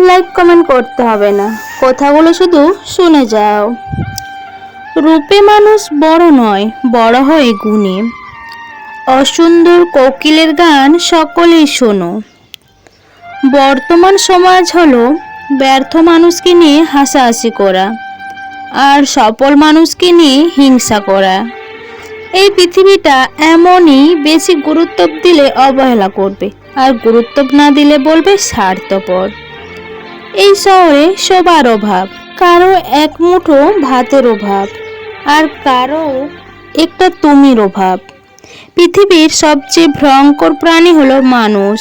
Like comment করতে হবে না, কথাগুলো শুধু শুনে যাও। রূপে মানুষ বড় নয়, বড় হয় গুণে। অসুন্দর কোকিলের গান সকলেই শোনো। বর্তমান সমাজ হলো ব্যর্থ মানুষকে নিয়ে হাসাহাসি করা আর সফল মানুষকে নিয়ে হিংসা করা। এই পৃথিবীটা এমনই, বেশি গুরুত্ব দিলে অবহেলা করবে আর গুরুত্ব না দিলে বলবে স্বার্থপর। এই শহরে সবার অভাব, কারো এক মুঠো ভাতের অভাব আর কারো একটা তুমির অভাব। পৃথিবীর সবচেয়ে ভয়ঙ্কর প্রাণী হলো মানুষ।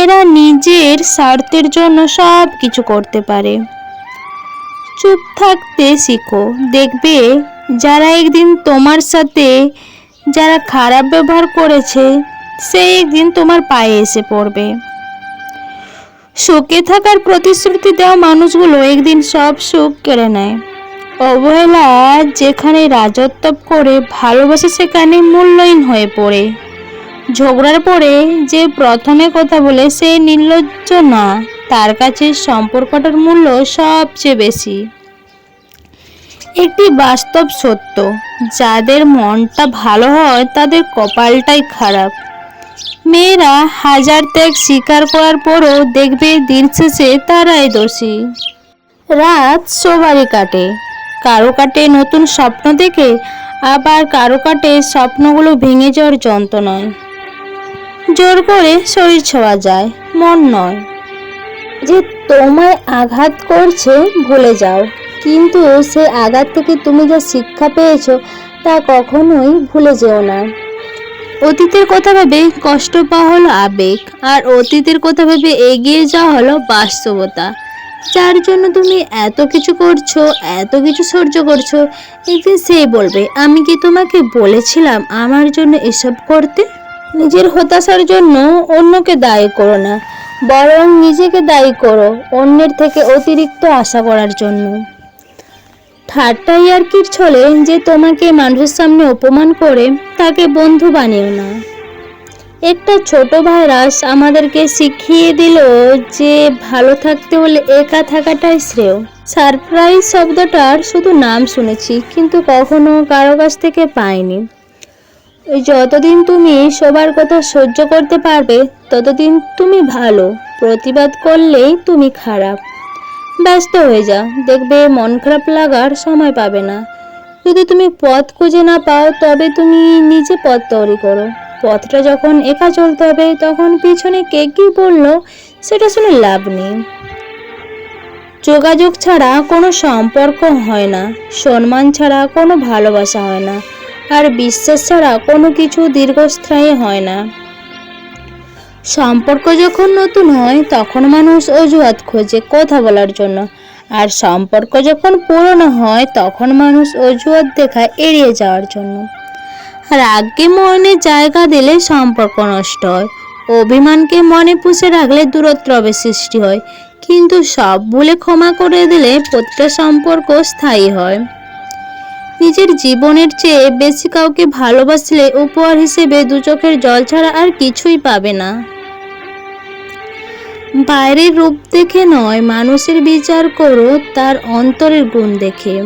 এরা নিজের স্বার্থের জন্য সব কিছু করতে পারে। চুপ থাকতে শিখো, দেখবে যারা একদিন তোমার সাথে যারা খারাপ ব্যবহার করেছে সে একদিন তোমার পায়ে এসে পড়বে। সুখে থাকার প্রতিশ্রুতি দেওয়া মানুষগুলো একদিন সব সুখ কেড়ে নেয়। অবহেলা যেখানে রাজত্ব করে, ভালোবাসা সেখানে মূল্যহীন হয়ে পড়ে। ঝগড়ার পরে যে প্রথমে কথা বলে সে নির্লজ্জ না, তার কাছে সম্পর্কটার মূল্য সবচেয়ে বেশি। একটি বাস্তব সত্য, যাদের মনটা ভালো হয় তাদের কপালটাই খারাপ। মেয়েরা হাজার ত্যাগ স্বীকার করার পরও দেখবে দিন শেষে তারাই দোষী। রাত সবারই কাটে, কারো কাটে নতুন স্বপ্ন দেখে, আবার কারো কাটে স্বপ্নগুলো ভেঙে যাওয়ার যন্ত্রণায়। জোর করে শরীর ছোঁয়া যায়, মন নয়। যে তোমায় আঘাত করছে ভুলে যাও, কিন্তু সে আঘাত থেকে তুমি যা শিক্ষা পেয়েছো তা কখনোই ভুলে যেও না। অতীতের কথা ভেবে কষ্ট পাওয়া হলো আবেগ, আর অতীতের কথা ভেবে এগিয়ে যাওয়া হলো বাস্তবতা। যার জন্য তুমি এত কিছু করছো, এত কিছু সহ্য করছো, একদিন সে বলবে আমি কি তোমাকে বলেছিলাম আমার জন্য এসব করতে? নিজের হতাশার জন্য অন্যকে দায়ী করো না, বরং নিজেকে দায়ী করো অন্যের থেকে অতিরিক্ত আশা করার জন্য। ঠাট্টা ইয়ার্কির ছলে যে তোমাকে মানুষের সামনে অপমান করে তাকে বন্ধু বানিও না। একটা ছোট ভাইরাস আমাদেরকে শিখিয়ে দিল যে ভালো থাকতে হলে একা থাকাটাই শ্রেয়। সারপ্রাইজ শব্দটার শুধু নাম শুনেছি, কিন্তু কখনো কারো কাছ থেকে পাইনি। যতদিন তুমি সবার কথা সহ্য করতে পারবে ততদিন তুমি ভালো, প্রতিবাদ করলেই তুমি খারাপ। ব্যস্ত হয়ে যাও, দেখবে মন খারাপ লাগার সময় পাবে না। যদি তুমি পথ খুঁজে না পাও তবে তুমি নিজে পথ তৈরি করো। পথটা যখন একা চলতে হবে তখন পিছনে কে কি বললো সেটা শুনে লাভ নেই। যোগাযোগ ছাড়া কোনো সম্পর্ক হয় না, সম্মান ছাড়া কোনো ভালোবাসা হয় না, আর বিশ্বাস ছাড়া কোনো কিছু দীর্ঘস্থায়ী হয় না। সম্পর্ক যখন নতুন হয় তখন মানুষ অজুহাত খোঁজে কথা বলার জন্য, আর সম্পর্ক যখন পুরনো হয় তখন মানুষ অজুহাত দেখায় এড়িয়ে যাওয়ার জন্য। রাগকে মনে জায়গা দিলে সম্পর্ক নষ্ট হয়, অভিমানকে মনে পুষে রাখলে দূরত্ব সৃষ্টি হয়, কিন্তু সব ভুলে ক্ষমা করে দিলে প্রতিটা সম্পর্ক স্থায়ী হয়। নিজের জীবনের চেয়ে বেশি কাউকে ভালোবাসলে উপহার হিসেবে দু চোখের জল ছাড়া আর কিছুই পাবে না। বাইরের রূপ দেখে নয়, মানুষের বিচার করো তার অন্তরের গুণ দেখে।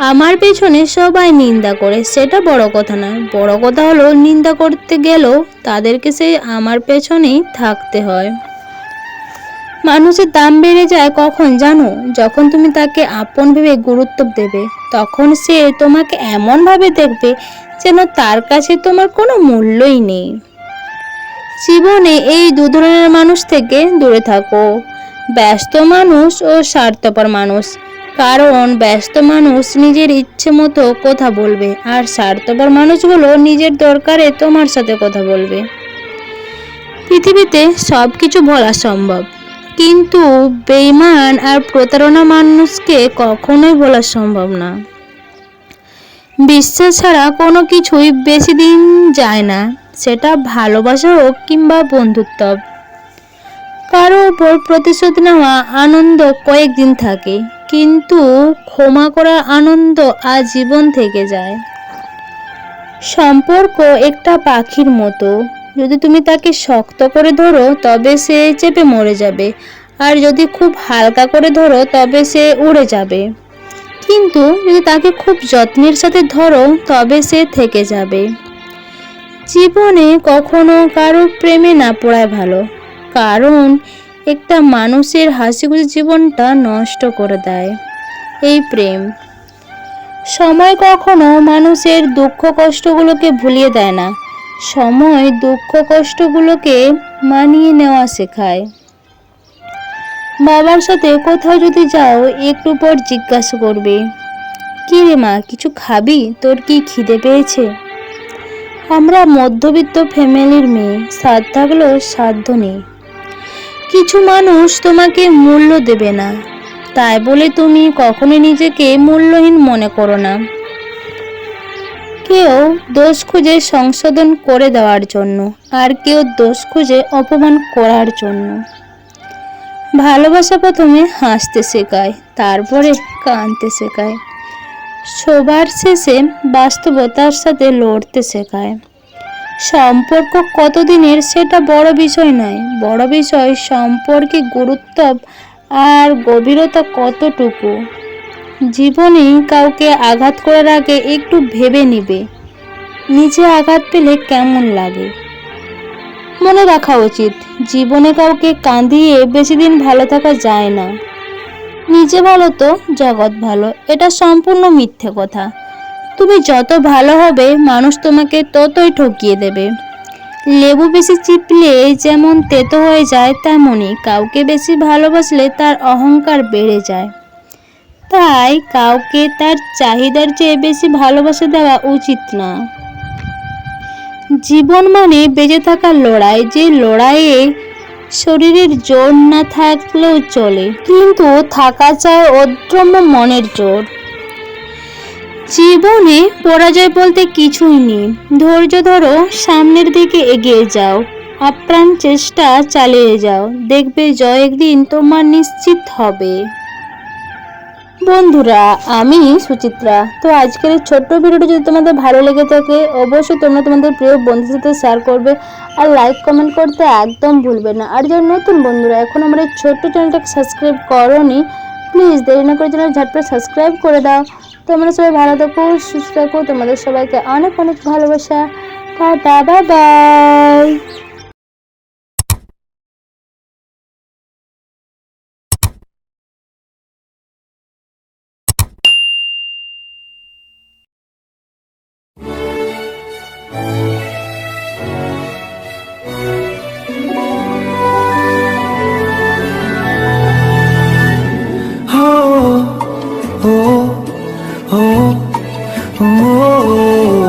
আমার পেছনে সবাই নিন্দা করে, সেটা বড় কথা নয়। বড় কথা হলো নিন্দা করতে গেলেও তাদেরকে সেই আমার পেছনেই থাকতে হয়। মানুষের দাম বেড়ে যায় কখন জানো? যখন তুমি তাকে আপন ভেবে গুরুত্ব দেবে, তখন সে তোমাকে এমনভাবে দেখবে যেন তার কাছে তোমার কোনো মূল্যই নেই। জীবনে এই দু ধরনের মানুষ থেকে দূরে থাকো, ব্যস্ত মানুষ ও স্বার্থপর মানুষ। কারণ ব্যস্ত মানুষ নিজের ইচ্ছে মতো কথা বলবে, আর স্বার্থপর মানুষগুলো নিজের দরকারে তোমার সাথে কথা বলবে। পৃথিবীতে সব কিছু বলা সম্ভব, কিন্তু বেঈমান আর প্রতারণা মানুষকে কখনোই বলা সম্ভব না। বিশ্বাস ছাড়া কোনো কিছুই বেশি দিন যায় না, সেটা ভালোবাসা হোক কিংবা বন্ধুত্ব। কারো উপর প্রতিশোধ নেওয়া আনন্দ কয়েকদিন থাকে, কিন্তু ক্ষমা করার আনন্দ আজীবন থেকে যায়। সম্পর্ক একটা পাখির মতো, যদি তুমি তাকে শক্ত করে ধরো তবে সে চেপে মরে যাবে, আর যদি খুব হালকা করে ধরো তবে সে উড়ে যাবে। কিন্তু যদি তাকে খুব যত্নের সাথে ধরো তবে সে থেকে যাবে। জীবনে কখনো কারো প্রেমে না পড়াই ভালো, কারণ একটা মানুষের হাসি খুশি জীবনটা নষ্ট করে দেয় এই প্রেম। সময় কখনো মানুষের দুঃখ কষ্টগুলোকে ভুলিয়ে দেয় না, সময় দুঃখ কষ্টগুলোকে মানিয়ে নেওয়া শেখায়। বাবার সাথে কোথাও যদি যাও একটু পর জিজ্ঞাসা করবে, কি রে মা, কিছু খাবি, তোর কি খিদে পেয়েছে? আমরা মধ্যবিত্ত ফ্যামিলির মেয়ে, সাধ্য থাকলেও সাধ্য নেই। কিছু মানুষ তোমাকে মূল্য দেবে না, তাই বলে তুমি কখনোই নিজেকে মূল্যহীন মনে করো না। কেউ দোষ খুঁজে সংশোধন করে দেওয়ার জন্য, আর কেউ দোষ খুঁজে অপমান করার জন্য। ভালোবাসা প্রথমে হাসতে শেখায়, তারপরে কাঁদতে শেখায়। সবার শেষে বাস্তবতার সাথে লড়তে শেখায়। সম্পর্ক কতদিনের সেটা বড় বিষয় নয়, বড় বিষয় সম্পর্কে গুরুত্ব আর গভীরতা কতটুকু। জীবনে কাউকে আঘাত করার আগে একটু ভেবে নিবে নিজে আঘাত পেলে কেমন লাগে। মনে রাখা উচিত, জীবনে কাউকে কাঁদিয়ে বেশি দিন ভালো থাকা যায় না। নিজে ভালো তো জগৎ ভালো, এটা সম্পূর্ণ মিথ্যে কথা। তুমি যত ভালো হবে মানুষ তোমাকে ততই ঠকিয়ে দেবে। লেবু বেশি চিপলে যেমন তেতো হয়ে যায়, তেমনই কাউকে বেশি ভালোবাসলে তার অহংকার বেড়ে যায়। তাই কাউকে তার চাহিদার চেয়ে বেশি ভালোবাসা দেওয়া উচিত না। জীবন মানে বেঁচে থাকার লড়াই, যে লড়াইয়ে শরীরের জোর না থাকলেও চলে, কিন্তু থাকা চায় অদম্য মনের জোর। জীবনে পরাজয় বলতে কিছুই নেই, ধৈর্য ধরো, সামনের দিকে এগিয়ে যাও, আপ্রাণ চেষ্টা চালিয়ে যাও, দেখবে জয় একদিন তোমার নিশ্চিত হবে। বন্ধুরা, আমি সুচিত্রা। তো আজকের এই ছোট্ট ভিডিওটি যদি তোমাদের ভালো লেগে থাকে অবশ্যই তোমরা তোমাদের প্রিয় বন্ধুদের সাথে শেয়ার করবে, আর লাইক কমেন্ট করতে একদম ভুলবে না। আর যারা নতুন বন্ধুরা এখন আমার এই ছোট্ট চ্যানেলটাকে সাবস্ক্রাইব করোনি, প্লিজ দেরি না করে চ্যানেল ঝটপট সাবস্ক্রাইব করে দাও। তোমরা সবাই ভালো থাকো, সুস্থ থাকো, তোমাদের সবাইকে অনেক অনেক ভালোবাসা। Tata, bye bye. oh, oh, oh, oh.